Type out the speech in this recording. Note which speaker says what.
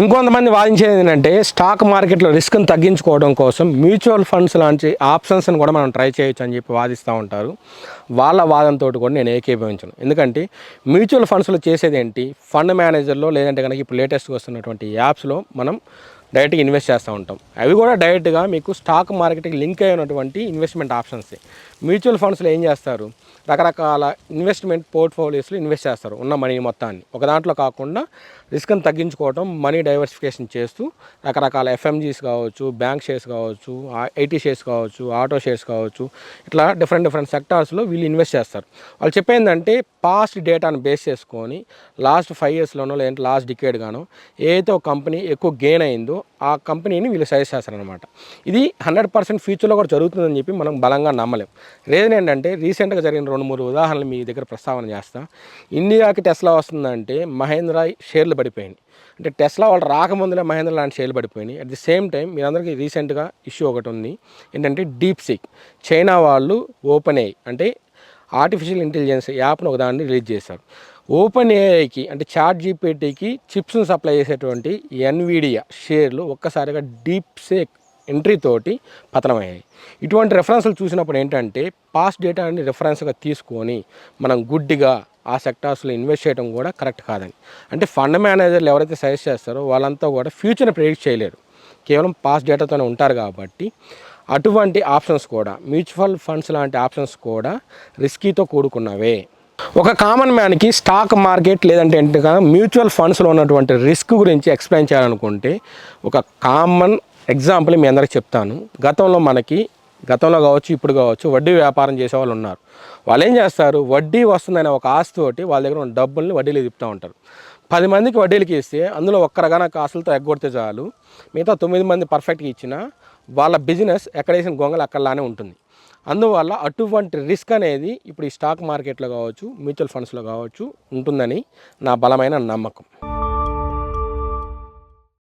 Speaker 1: ఇంకొంతమంది వాదించేది ఏంటంటే స్టాక్ మార్కెట్లో రిస్క్ని తగ్గించుకోవడం కోసం మ్యూచువల్ ఫండ్స్ లాంటి ఆప్షన్స్ని కూడా మనం ట్రై చేయొచ్చు అని చెప్పి వాదిస్తూ ఉంటారు. వాళ్ళ వాదంతో కూడా నేను ఏకీభవించను. ఎందుకంటే మ్యూచువల్ ఫండ్స్లో చేసేది ఏంటి, ఫండ్ మేనేజర్లో లేదంటే కనుక ఇప్పుడు లేటెస్ట్గా వస్తున్నటువంటి యాప్స్లో మనం డైరెక్ట్గా ఇన్వెస్ట్ చేస్తూ ఉంటాం. అవి కూడా డైరెక్ట్గా మీకు స్టాక్ మార్కెట్కి లింక్ అయినటువంటి ఇన్వెస్ట్మెంట్ ఆప్షన్స్. మ్యూచువల్ ఫండ్స్లో ఏం చేస్తారు, రకరకాల ఇన్వెస్ట్మెంట్ పోర్ట్ఫోలియోస్లో ఇన్వెస్ట్ చేస్తారు ఉన్న మనీ మొత్తాన్ని. ఒక దాంట్లో కాకుండా రిస్క్ని తగ్గించుకోవటం, మనీ డైవర్సిఫికేషన్ చేస్తూ రకరకాల ఎఫ్ఎంజీస్ కావచ్చు, బ్యాంక్ షేర్స్ కావచ్చు, ఐటీ షేర్స్ కావచ్చు, ఆటో షేర్స్ కావచ్చు, ఇట్లా డిఫరెంట్ సెక్టార్స్లో వీళ్ళు ఇన్వెస్ట్ చేస్తారు. వాళ్ళు చెప్పేందంటే పాస్ట్ డేటాను బేస్ చేసుకొని లాస్ట్ 5 ఇయర్స్లోనో లేదంటే లాస్ట్ డికేడ్ గానో ఏదైతే ఒక కంపెనీ ఎక్కువ గెయిన్ అయిందో ఆ కంపెనీని వీళ్ళు సజెస్ట్ చేస్తారనమాట. ఇది 100% ఫ్యూచర్లో కూడా జరుగుతుందని చెప్పి మనం బలంగా నమ్మలేం. రీజన్ ఏంటంటే రీసెంట్గా జరిగిన 2-3 ఉదాహరణలు మీ దగ్గర ప్రస్తావన చేస్తా. ఇండియాకి టెస్లా వస్తుందంటే మహేంద్ర షేర్లు పడిపోయినాయి. అంటే టెస్లా వాళ్ళు రాకముందులే మహేంద్ర లాంటి షేర్లు పడిపోయినాయి. అట్ ది సేమ్ టైం మీరందరికీ రీసెంట్గా ఇష్యూ ఒకటి ఉంది ఏంటంటే డీప్ సీక్. చైనా వాళ్ళు ఓపెన్ ఏఐ అంటే ఆర్టిఫిషియల్ ఇంటెలిజెన్స్ యాప్ను ఒకదాన్ని రిలీజ్ చేశారు. ఓపెన్ ఏఐకి అంటే చాట్ జీపీటీకి చిప్స్ను సప్లై చేసేటువంటి ఎన్విడియా షేర్లు ఒక్కసారిగా డీప్ సేక్ ఎంట్రీ తోటి పతనమయ్యాయి. ఇటువంటి రెఫరెన్స్లు చూసినప్పుడు ఏంటంటే పాస్ట్ డేటాని రెఫరెన్స్గా తీసుకొని మనం గుడ్డిగా ఆ సెక్టార్స్లో ఇన్వెస్ట్ చేయడం కూడా కరెక్ట్ కాదని. అంటే ఫండ్ మేనేజర్లు ఎవరైతే సజెస్ట్ చేస్తారో వాళ్ళంతా కూడా ఫ్యూచర్ని ప్రెడిక్ట్ చేయలేరు, కేవలం పాస్ట్ డేటాతోనే ఉంటారు. కాబట్టి అటువంటి ఆప్షన్స్ కూడా మ్యూచువల్ ఫండ్స్ లాంటి ఆప్షన్స్ కూడా రిస్కీతో కూడుకున్నవే. ఒక కామన్ మ్యాన్కి స్టాక్ మార్కెట్ లేదంటే మ్యూచువల్ ఫండ్స్లో ఉన్నటువంటి రిస్క్ గురించి ఎక్స్ప్లెయిన్ చేయాలనుకుంటే ఒక కామన్ ఎగ్జాంపుల్ మీ అందరికీ చెప్తాను. గతంలో కావచ్చు ఇప్పుడు కావచ్చు వడ్డీ వ్యాపారం చేసే వాళ్ళు ఉన్నారు. వాళ్ళు ఏం చేస్తారు, వడ్డీ వస్తుందనే ఒక ఆశతోటి వాళ్ళ దగ్గర ఉన్న డబ్బుల్ని వడ్డీలు తిప్పుతూ ఉంటారు. 10 మందికి వడ్డీలకి ఇస్తే అందులో ఒక్కరగాన ఆశలతో ఎగ్గొడితే చాలు, మిగతా 9 మంది పర్ఫెక్ట్గా ఇచ్చినా వాళ్ళ బిజినెస్ ఎక్కడేసిన గొంగలు అక్కడలానే ఉంటుంది. అందువల్ల అటువంటి రిస్క్ అనేది ఇప్పుడు ఈ స్టాక్ మార్కెట్లో కావచ్చు, మ్యూచువల్ ఫండ్స్లో కావచ్చు ఉంటుందని నా బలమైన నమ్మకం.